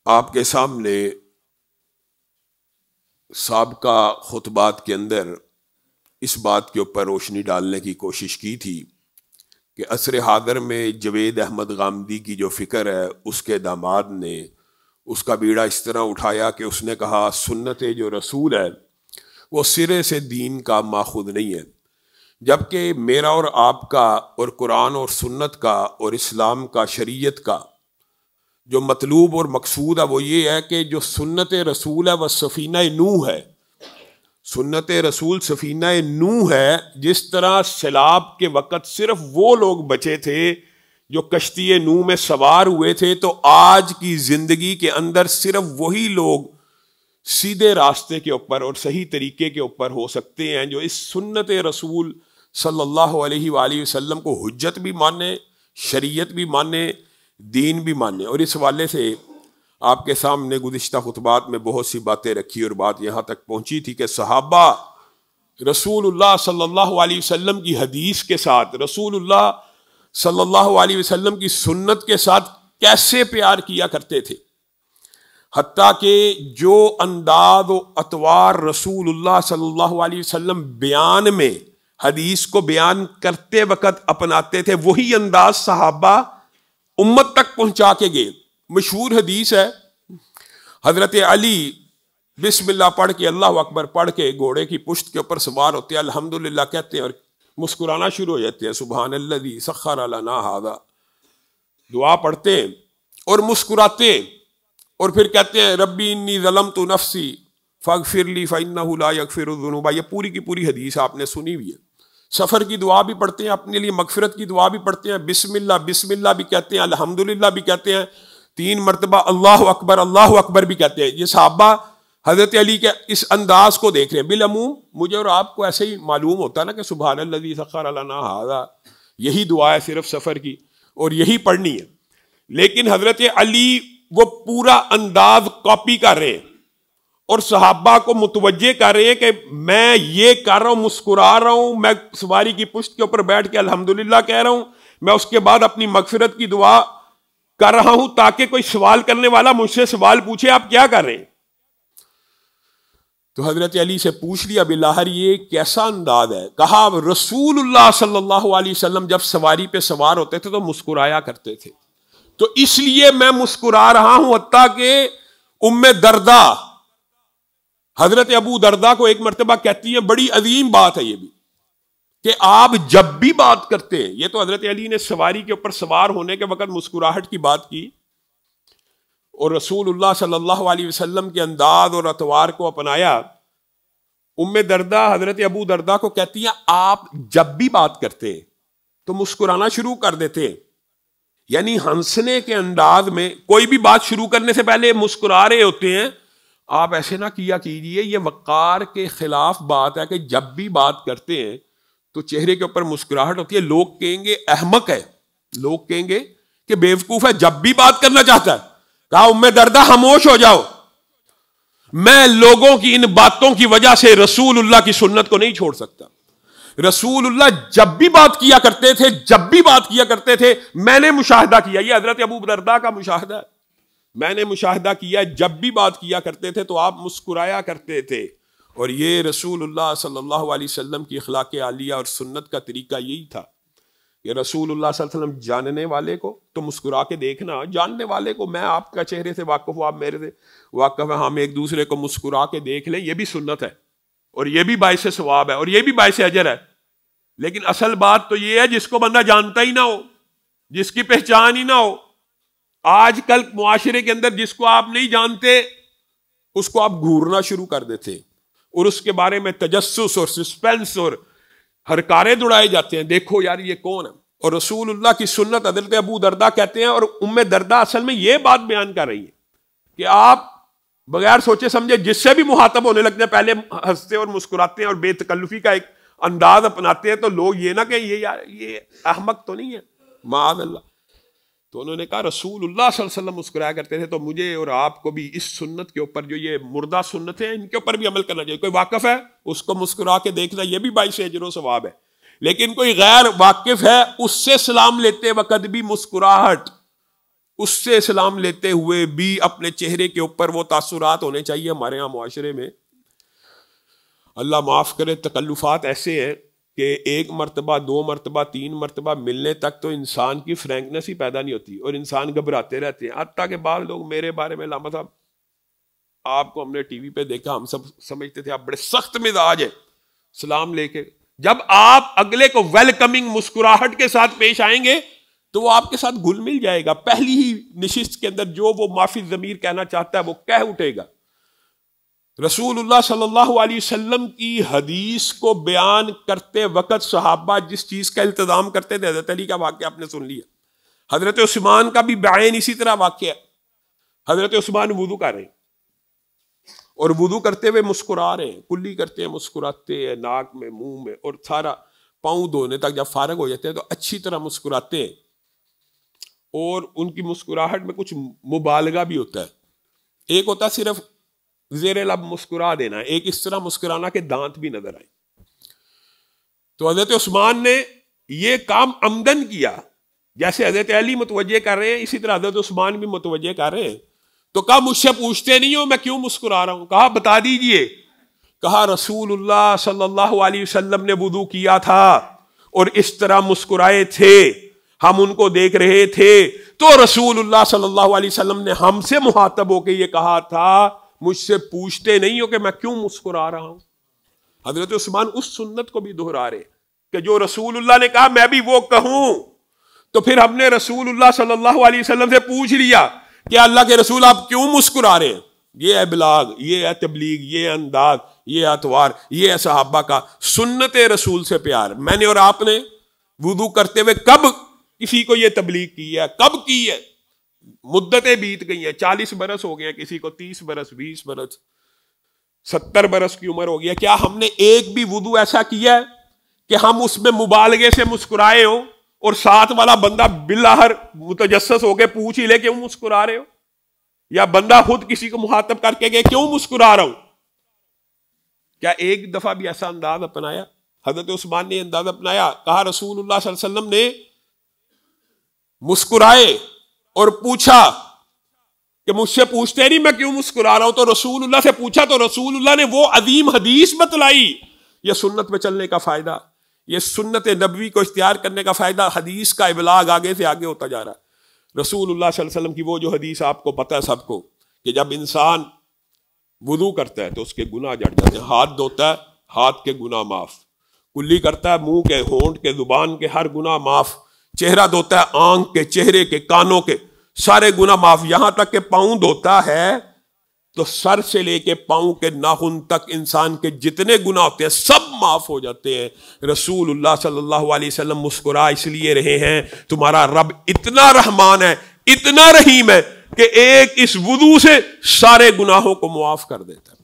آپ کے سامنے سابقہ خطبات کے اندر اس بات کے اوپر روشنی ڈالنے کی کوشش کی تھی کہ عصر حاضر میں جوید احمد غامدی کی جو فکر ہے اس کے داماد نے اس کا بیڑا اس طرح اٹھایا کہ اس نے کہا سنت جو رسول ہے وہ سرے سے دین کا ماخوذ نہیں ہے، جبکہ میرا اور آپ کا اور قرآن اور سنت کا اور اسلام کا شریعت کا جو مطلوب اور مقصود ہے وہ یہ ہے کہ جو سنت رسول ہے وہ سفینہ نوح ہے۔ سنت رسول سفینہ نوح ہے۔ جس طرح سیلاب کے وقت صرف وہ لوگ بچے تھے جو کشتی نوح میں سوار ہوئے تھے، تو آج کی زندگی کے اندر صرف وہی لوگ سیدھے راستے کے اوپر اور صحیح طریقے کے اوپر ہو سکتے ہیں جو اس سنت رسول صلی اللہ علیہ وآلہ وسلم کو حجت بھی مانے، شریعت بھی مانے، دین بھی مانے۔ اور اس حوالے سے آپ کے سامنے گزشتہ خطبات میں بہت سی باتیں رکھی اور بات یہاں تک پہنچی تھی کہ صحابہ رسول اللہ صلی اللہ علیہ وسلم کی حدیث کے ساتھ، رسول اللہ صلی اللہ علیہ وسلم کی سنت کے ساتھ کیسے پیار کیا کرتے تھے، حتیٰ کہ جو انداز و اطوار رسول اللہ صلی اللہ علیہ وسلم بیان میں حدیث کو بیان کرتے وقت اپناتے تھے، وہی انداز صحابہ امت تک پہنچا کے گئے۔ مشہور حدیث ہے، حضرت علی بسم اللہ پڑھ کے، اللہ اکبر پڑھ کے گھوڑے کی پشت کے اوپر سوار ہوتے ہیں، الحمدللہ کہتے ہیں اور مسکرانا شروع ہو جاتے ہیں، سبحان الذی سخر لنا ھذا، دعا پڑھتے ہیں اور مسکراتے ہیں اور پھر کہتے ہیں ربی انی ظلمت نفسی فاغفر لی فانہ لا یغفر الذنوب۔ یہ پوری کی پوری حدیث آپ نے سنی ہوئی ہے۔ سفر کی دعا بھی پڑھتے ہیں، اپنے لیے مغفرت کی دعا بھی پڑھتے ہیں، بسم اللہ بھی کہتے ہیں، الحمدللہ بھی کہتے ہیں، 3 مرتبہ اللہ اکبر بھی کہتے ہیں۔ یہ صحابہ حضرت علی کے اس انداز کو دیکھ رہے ہیں۔ بالعموم مجھے اور آپ کو ایسے ہی معلوم ہوتا نا کہ سبحان الذی سخر لنا ھذا، یہی دعا ہے صرف سفر کی اور یہی پڑھنی ہے، لیکن حضرت علی وہ پورا انداز کاپی کر رہے ہیں اور صحابہ کو متوجہ کر رہے ہیں کہ میں یہ کر رہا ہوں، مسکرا رہا ہوں، میں سواری کی پشت کے اوپر بیٹھ کے الحمدللہ کہہ رہا ہوں، میں اس کے بعد اپنی مغفرت کی دعا کر رہا ہوں تاکہ کوئی سوال کرنے والا مجھ سے سوال پوچھے آپ کیا کر رہے ہیں۔ تو حضرت علی سے پوچھ لیا بلاہر یہ کیسا انداز ہے؟ کہا رسول اللہ صلی اللہ علیہ وسلم جب سواری پہ سوار ہوتے تھے تو مسکرایا کرتے تھے، تو اس لیے میں مسکرا رہا ہوں۔ حتیٰ کہ ام دردہ حضرت ابو دردہ کو ایک مرتبہ کہتی ہے، بڑی عظیم بات ہے یہ بھی، کہ آپ جب بھی بات کرتے ہیں، یہ تو حضرت علی نے سواری کے اوپر سوار ہونے کے وقت مسکراہٹ کی بات کی اور رسول اللہ صلی اللہ علیہ وسلم کے انداز اور اطوار کو اپنایا۔ ام دردہ حضرت ابو دردہ کو کہتی ہیں آپ جب بھی بات کرتے ہیں تو مسکرانا شروع کر دیتے ہیں، یعنی ہنسنے کے انداز میں کوئی بھی بات شروع کرنے سے پہلے مسکرا رہے ہوتے ہیں۔ آپ ایسے نہ کیا کیجئے، یہ وقار کے خلاف بات ہے کہ جب بھی بات کرتے ہیں تو چہرے کے اوپر مسکراہٹ ہوتی ہے، لوگ کہیں گے احمق ہے، لوگ کہیں گے کہ بیوقوف ہے، جب بھی بات کرنا چاہتا ہے۔ کہا ام دردہ خاموش ہو جاؤ، میں لوگوں کی ان باتوں کی وجہ سے رسول اللہ کی سنت کو نہیں چھوڑ سکتا۔ رسول اللہ جب بھی بات کیا کرتے تھے، جب بھی بات کیا کرتے تھے، میں نے مشاہدہ کیا، یہ حضرت ابو دردہ کا مشاہدہ ہے، میں نے مشاہدہ کیا، جب بھی بات کیا کرتے تھے تو آپ مسکرایا کرتے تھے۔ اور یہ رسول اللہ صلی اللہ علیہ وسلم کی اخلاق عالیہ اور سنت کا طریقہ یہی تھا کہ رسول اللہ صلی اللہ علیہ وسلم جاننے والے کو تو مسکرا کے دیکھنا، جاننے والے کو میں آپ کا چہرے سے واقف ہوں، آپ میرے سے واقف ہیں، ہم ایک دوسرے کو مسکرا کے دیکھ لیں، یہ بھی سنت ہے اور یہ بھی باعث ثواب ہے اور یہ بھی باعث اجر ہے۔ لیکن اصل بات تو یہ ہے جس کو بندہ جانتا ہی نہ ہو، جس کی پہچان ہی نہ ہو۔ آج کل معاشرے کے اندر جس کو آپ نہیں جانتے اس کو آپ گھورنا شروع کر دیتے اور اس کے بارے میں تجسس اور سسپینس اور ہرکارے دوڑائے جاتے ہیں، دیکھو یار یہ کون ہے۔ اور رسول اللہ کی سنت حضرت ابو دردہ کہتے ہیں اور ام دردہ اصل میں یہ بات بیان کر رہی ہے کہ آپ بغیر سوچے سمجھے جس سے بھی مخاطب ہونے لگتے ہیں پہلے ہنستے اور مسکراتے ہیں اور بے تکلفی کا ایک انداز اپناتے ہیں، تو لوگ یہ نہ کہیں یہ احمق تو نہیں ہے، معاذ اللہ۔ تو انہوں نے کہا رسول اللہ صلی اللہ علیہ وسلم مسکرایا کرتے تھے، تو مجھے اور آپ کو بھی اس سنت کے اوپر، جو یہ مردہ سنت ہے، ان کے اوپر بھی عمل کرنا چاہیے۔ کوئی واقف ہے اس کو مسکرا کے دیکھنا، یہ بھی باعث اجر و ثواب ہے، لیکن کوئی غیر واقف ہے اس سے سلام لیتے وقت بھی مسکراہٹ، اس سے سلام لیتے ہوئے بھی اپنے چہرے کے اوپر وہ تاثرات ہونے چاہیے. ہمارے یہاں معاشرے میں اللہ معاف کرے تکلفات ایسے ہیں کہ 1 مرتبہ 2 مرتبہ 3 مرتبہ ملنے تک تو انسان کی فرینکنس ہی پیدا نہیں ہوتی اور انسان گھبراتے رہتے ہیں. حتیٰ کہ بعض لوگ میرے بارے میں علامہ صاحب آپ کو ہم نے ٹی وی پہ دیکھا, ہم سب سمجھتے تھے آپ بڑے سخت مزاج ہیں سلام لے کے. جب آپ اگلے کو ویلکمنگ مسکراہٹ کے ساتھ پیش آئیں گے تو وہ آپ کے ساتھ گل مل جائے گا. پہلی ہی نشست کے اندر جو وہ معافی ضمیر کہنا چاہتا ہے وہ کہہ اٹھے گا. رسول اللہ صلی اللہ علیہ وسلم کی حدیث کو بیان کرتے وقت صحابہ جس چیز کا التزام کرتے تھے, حضرت علی کا واقعہ آپ نے سن لیا, حضرت عثمان کا بھی بعین اسی طرح واقعہ ہے. حضرت عثمان وضو کر رہے ہیں اور وضو کرتے ہوئے مسکرا رہے ہیں, کلی کرتے ہیں, مسکراتے ہیں ناک میں منہ میں, اور سارا پاؤں دھونے تک جب فارغ ہو جاتے ہیں تو اچھی طرح مسکراتے ہیں. اور ان کی مسکراہٹ میں کچھ مبالغہ بھی ہوتا ہے. ایک ہوتا ہے صرف زیر لب مسکرا دینا, ایک اس طرح مسکرانا کہ دانت بھی نظر آئے. تو حضرت عثمان نے یہ کام عمدن کیا, جیسے حضرت علی متوجہ کر رہے ہیں اسی طرح حضرت عثمان بھی متوجہ کر رہے ہیں. تو کہا مجھ سے پوچھتے نہیں ہو میں کیوں مسکرا رہا ہوں؟ کہا بتا دیجئے. کہا رسول اللہ صلی اللہ علیہ وسلم نے وضو کیا تھا اور اس طرح مسکرائے تھے, ہم ان کو دیکھ رہے تھے, تو رسول اللہ صلی اللہ علیہ وسلم نے ہم سے مخاطب ہو کے یہ کہا تھا مجھ سے پوچھتے نہیں ہو کہ میں کیوں مسکرا رہا ہوں. حضرت عثمان اس سنت کو بھی دہرا رہے کہ جو رسول اللہ نے کہا میں بھی وہ کہوں. تو پھر ہم نے رسول اللہ صلی اللہ علیہ وسلم سے پوچھ لیا کہ اللہ کے رسول آپ کیوں مسکرا رہے ہیں؟ یہ ہے بلاغ, یہ ہے تبلیغ, یہ ہے انداز, یہ ہے اتوار, یہ ہے صحابہ کا سنت رسول سے پیار. میں نے اور آپ نے وضو کرتے ہوئے کب کسی کو یہ تبلیغ کی ہے؟ کب کی ہے؟ مدتیں بیت گئی ہیں, 40 برس ہو گئے ہیں, کسی کو 30 برس, 20 برس, 70 برس کی عمر ہو گئی ہے. کیا ہم نے ایک بھی وضو ایسا کیا ہے کہ ہم اس میں مبالغے سے مسکرائے ہوں اور ساتھ والا بندہ بالآخر متجسس ہو کے پوچھ ہی لے کیوں مسکرا رہے ہو, یا بندہ خود کسی کو مخاطب کر کے کیوں مسکرا رہا ہوں؟ کیا ایک دفعہ بھی ایسا انداز اپنایا؟ حضرت عثمان نے انداز اپنایا. کہا رسول اللہ صلی اللہ علیہ وسلم نے مسکرائے اور پوچھا کہ مجھ سے پوچھتے نہیں میں کیوں مسکرا رہا ہوں, تو رسول اللہ سے پوچھا تو رسول اللہ نے وہ عظیم حدیث بتلائی. یہ سنت پہ چلنے کا فائدہ, یہ سنت نبوی کو اختیار کرنے کا فائدہ. حدیث کا ابلاغ آگے سے آگے ہوتا جا رہا ہے. رسول اللہ صلی اللہ علیہ وسلم کی وہ جو حدیث آپ کو پتہ ہے سب کو, کہ جب انسان وضو کرتا ہے تو اس کے گناہ جڑ جاتے ہیں. ہاتھ دھوتا ہے ہاتھ کے گناہ معاف, کلی کرتا ہے منہ کے, ہونٹ کے, زبان کے ہر گناہ معاف, چہرہ دھوتا ہے آنکھ کے, چہرے کے, کانوں کے سارے گناہ معاف, یہاں تک کہ پاؤں دھوتا ہے تو سر سے لے کے پاؤں کے ناخن تک انسان کے جتنے گناہ ہوتے ہیں سب معاف ہو جاتے ہیں. رسول اللہ صلی اللہ علیہ وسلم مسکرا اس لیے رہے ہیں تمہارا رب اتنا رحمان ہے, اتنا رحیم ہے کہ ایک اس وضو سے سارے گناہوں کو معاف کر دیتا ہے.